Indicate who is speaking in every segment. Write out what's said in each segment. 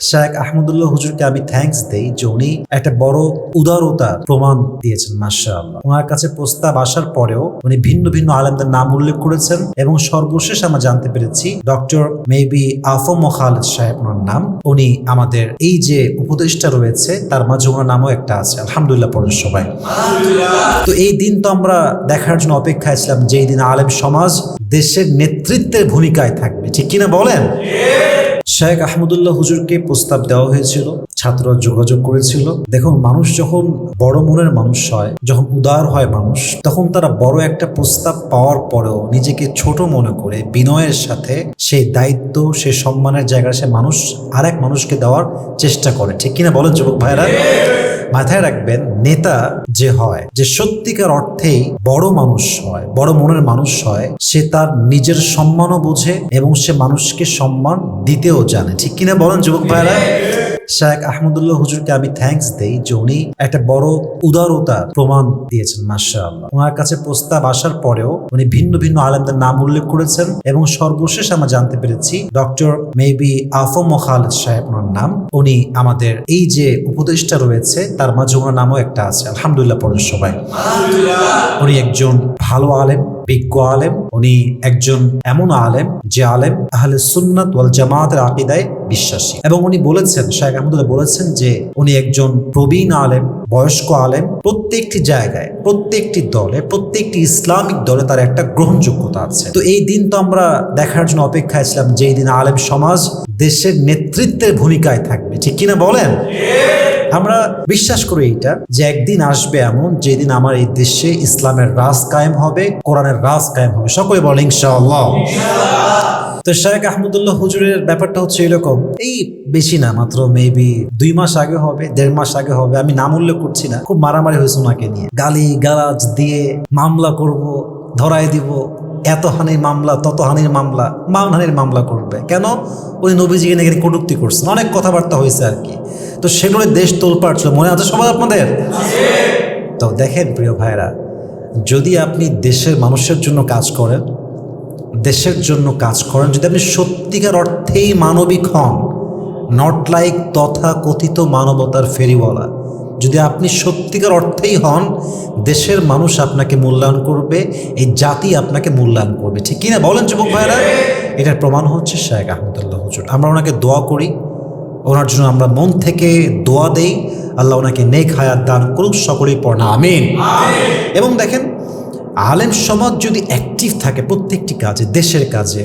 Speaker 1: শেখ আহমদুল্লাহ হুজুরকে আমি থ্যাঙ্কস দেই যে উনি একটা বড় উদারতা প্রমাণ দিয়েছেন। মাশাআল্লাহ, ওনার কাছে প্রস্তাব আসার পরেও উনি ভিন্ন ভিন্ন আলেমদের নাম উল্লেখ করেছেন এবং সর্বশেষ আমরা জানতে পেরেছি ডক্টর মেবি আফম খালেদ সাহেব ওনার নাম। উনি আমাদের এই যে উপদেষ্টা রয়েছে তার মাঝে ওনার নামও একটা আছে। আলহামদুলিল্লাহ পড়েন সবাই। তো এই দিন তো আমরা দেখার জন্য অপেক্ষায় ছিলাম যে এই দিন আলেম সমাজ দেশের নেতৃত্বের ভূমিকায় থাকবে, ঠিক কিনা বলেন? শেখ আহমদুল্লাহ হুজুরকে প্রস্তাব দেওয়া হয়েছিল, ছাত্ররা যোগাযোগ করেছিল। দেখুন, মানুষ যখন বড় মনের মানুষ হয়, যখন উদার হয় মানুষ, তখন তারা বড় একটা প্রস্তাব পাওয়ার পরেও নিজেকে ছোট মনে করে বিনয়ের সাথে সেই দায়িত্ব, সেই সম্মানের জায়গায় সে মানুষ আরেক মানুষকে দেওয়ার চেষ্টা করে, ঠিক কিনা বলেন যুবক ভাইরা? মাথায় রাখবেন, নেতা যে হয়, যে সত্যিকার অর্থেই বড় মানুষ হয়, বড় মনের মানুষ হয়, সে তার নিজের সম্মানও বোঝে এবং সে মানুষকে সম্মান দিতেও জানে, ঠিক কিনা বলেন যুবক ভাইরা? শেখ আহমদুল্লাহ হুজুরকে আমি থ্যাঙ্কস দেই যে উনি একটা বড় উদারতা প্রমাণ দিয়েছেন। মাশাআল্লাহ, ওনার কাছে প্রস্তাব আসার পরেও উনি ভিন্ন ভিন্ন আলেমদের নাম উল্লেখ করেছেন এবং সর্বশেষ আমরা জানতে পেরেছি ডক্টর মেবি আফম খালেদ সাহেব ওনার নাম। উনি আমাদের এই যে উপদেষ্টা রয়েছে তার মাঝে ওনার নামও একটা আছে। আলহামদুলিল্লাহ পড়েন সবাই। উনি একজন ভালো আলেম, বিজ্ঞ আলেম। উনি একজন এমন আলেম যে আলেম আহলে সুন্নাত ওয়াল জামাতের আকীদায় বিশ্বাসী এবং উনি বলেছেন, শেখ আহমদুল্লাহ বলেছেন যে উনি একজন প্রবীণ আলেম, বয়স্ক আলেম। প্রত্যেকটি জায়গায়, প্রত্যেকটি দলে, প্রত্যেকটি ইসলামিক দলে তার একটা গ্রহণযোগ্যতা আছে। তো এই দিন তো আমরা দেখার জন্য অপেক্ষায় ছিলাম যে এই দিন আলেম সমাজ দেশের নেতৃত্বের ভূমিকায় থাকবে, ঠিক কিনা বলেন? আমরা বিশ্বাস করি এইটা যে একদিন আসবে এমন যেদিন আমার এই দেশে ইসলামের রাজ কায়েম হবে, কোরআনের রাজ কায়েম হবে। সকলে বলেন ইনশাআল্লাহ। তো শেখ আহমদুল্লাহ হুজুরের ব্যাপারটা হচ্ছে এরকম, এই বেশি না, মাত্র মেবি 2 মাস আগে হবে, 1.5 মাস আগে হবে, আমি নাম উল্লেখ করছি না, খুব মারামারি হয়েছে ওনাকে নিয়ে, গালি গালাজ দিয়ে মামলা করব, ধরাই দিব, এত হানির মামলা, তত হানির মামলা, মানহানির মামলা করবে কেন? উনি নবীজিকে নাকি কটূক্তি করছেন, অনেক কথাবার্তা হয়েছে আর কি। তো সেগুলো দেশ তোলপাড় ছিল, মনে আছে সবাই আপনাদের? তো দেখেন প্রিয় ভাইরা, যদি আপনি দেশের মানুষের জন্য কাজ করেন, দেশের জন্য কাজ করেন, যদি আপনি সত্যিকার অর্থেই মানবিক হন, নট লাইক তথা কথিত মানবতার ফেরিওয়ালা, যদি আপনি সত্যিকার অর্থেই হন, দেশের মানুষ আপনাকে মূল্যায়ন করবে, এই জাতি আপনাকে মূল্যায়ন করবে, ঠিক কিনা বলেন যুবক ভাইরা? এটার প্রমাণ হচ্ছে শেখ আহমদুল্লাহ হুজুর। আমরা ওনাকে দোয়া করি, ওনার জন্য আমরা মন থেকে দোয়া দেই, আল্লাহ ওনাকে নেক হায়াত দান করুক, সকলেই পড়না আমিন। এবং দেখেন, আলেম সমাজ যদি অ্যাক্টিভ থাকে প্রত্যেকটি কাজে, দেশের কাজে,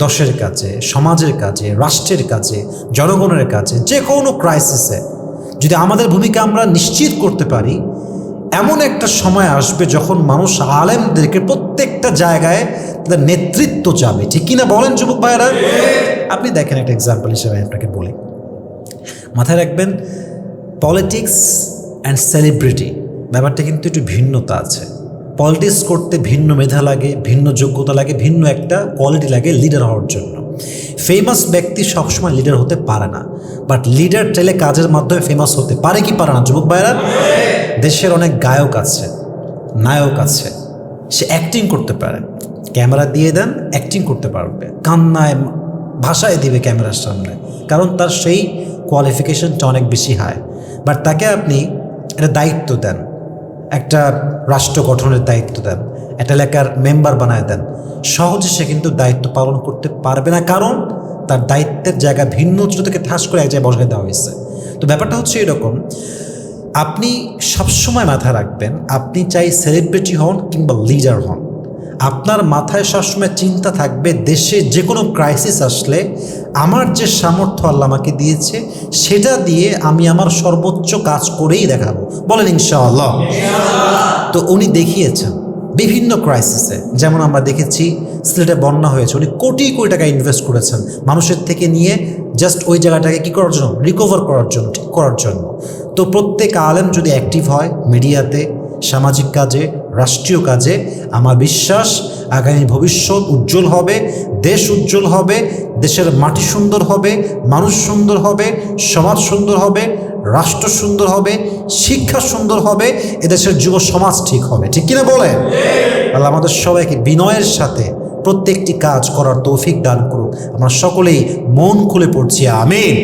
Speaker 1: দশের কাজে, সমাজের কাজে, রাষ্ট্রের কাজে, জনগণের কাজে, যে কোনো ক্রাইসিসে যদি আমাদের ভূমিকা আমরা নিশ্চিত করতে পারি, এমন একটা সময় আসবে যখন মানুষ আলেমদেরকে প্রত্যেকটা জায়গায় তাদের নেতৃত্ব চাবে, ঠিক কিনা বলেন যুবক ভাইরা? আপনি দেখেন, একটা এক্সাম্পল হিসেবে আপনাকে বলি, মাথায় রাখবেন, পলিটিক্স অ্যান্ড সেলিব্রিটি ব্যাপারটা কিন্তু একটু ভিন্নতা আছে। পলিটিক্স করতে ভিন্ন মেধা লাগে, ভিন্ন যোগ্যতা লাগে, ভিন্ন একটা কোয়ালিটি লাগে লিডার হওয়ার জন্য। ফেমাস ব্যক্তি সবসময় লিডার হতে পারে না, বাট লিডার চাইলে কাজের মাধ্যমে ফেমাস হতে পারে কি পারে না যুবক ভাইরা? দেশের অনেক গায়ক আছে, নায়ক আছে, সে অ্যাক্টিং করতে পারে, ক্যামেরা দিয়ে দেন অ্যাক্টিং করতে পারবে, কান্নায় ভাষায় দিবে ক্যামেরার সামনে, কারণ তার সেই কোয়ালিফিকেশনটা অনেক বেশি হাই। বাট তাকে আপনি একটা দায়িত্ব দেন, একটা রাষ্ট্র গঠনের দায়িত্ব দেন, একটা এলাকার মেম্বার বানায় দেন, সহজে সে কিন্তু দায়িত্ব পালন করতে পারবে না, কারণ তার দায়িত্বের জায়গা ভিন্ন ছোট থেকে ঠাস করে এক জায়গায় বসায় দেওয়া হয়েছে। তো ব্যাপারটা হচ্ছে এরকম, আপনি সবসময় মাথায় রাখবেন, আপনি চাই সেলিব্রিটি হন কিংবা লিডার হন, আপনার মাথায় সবসময় চিন্তা থাকবে দেশে যে কোনো ক্রাইসিস আসলে আমার যে সামর্থ্য আল্লাহ আমাকে দিয়েছে সেটা দিয়ে আমি আমার সর্বোচ্চ কাজ করেই দেখাবো। বলেন ইনশাআল্লাহ। তো উনি দেখিয়েছেন বিভিন্ন ক্রাইসিসে, যেমন আমরা দেখেছি সিলেটে বন্যা হয়েছে, উনি কোটি কোটি টাকা ইনভেস্ট করেছেন মানুষের থেকে নিয়ে, জাস্ট ওই জায়গাটাকে কী করার জন্য, রিকভার করার জন্য, ঠিক করার জন্য। তো প্রত্যেক আলেম যদি অ্যাক্টিভ হয় মিডিয়াতে, সামাজিক কাজে, রাষ্ট্রীয় কাজে, আমার বিশ্বাস আগামী ভবিষ্যৎ উজ্জ্বল হবে, দেশ উজ্জ্বল হবে, দেশের মাটি সুন্দর হবে, মানুষ সুন্দর হবে, সমাজ সুন্দর হবে, রাষ্ট্র সুন্দর হবে, শিক্ষা সুন্দর হবে, এদেশের যুব সমাজ ঠিক হবে, ঠিক কিনা বলেন? আল্লাহ আমাদের সবাইকে বিনয়ের সাথে প্রত্যেকটি কাজ করার তৌফিক দান করুক। আমরা সকলেই মন খুলে পড়ছি আমিন।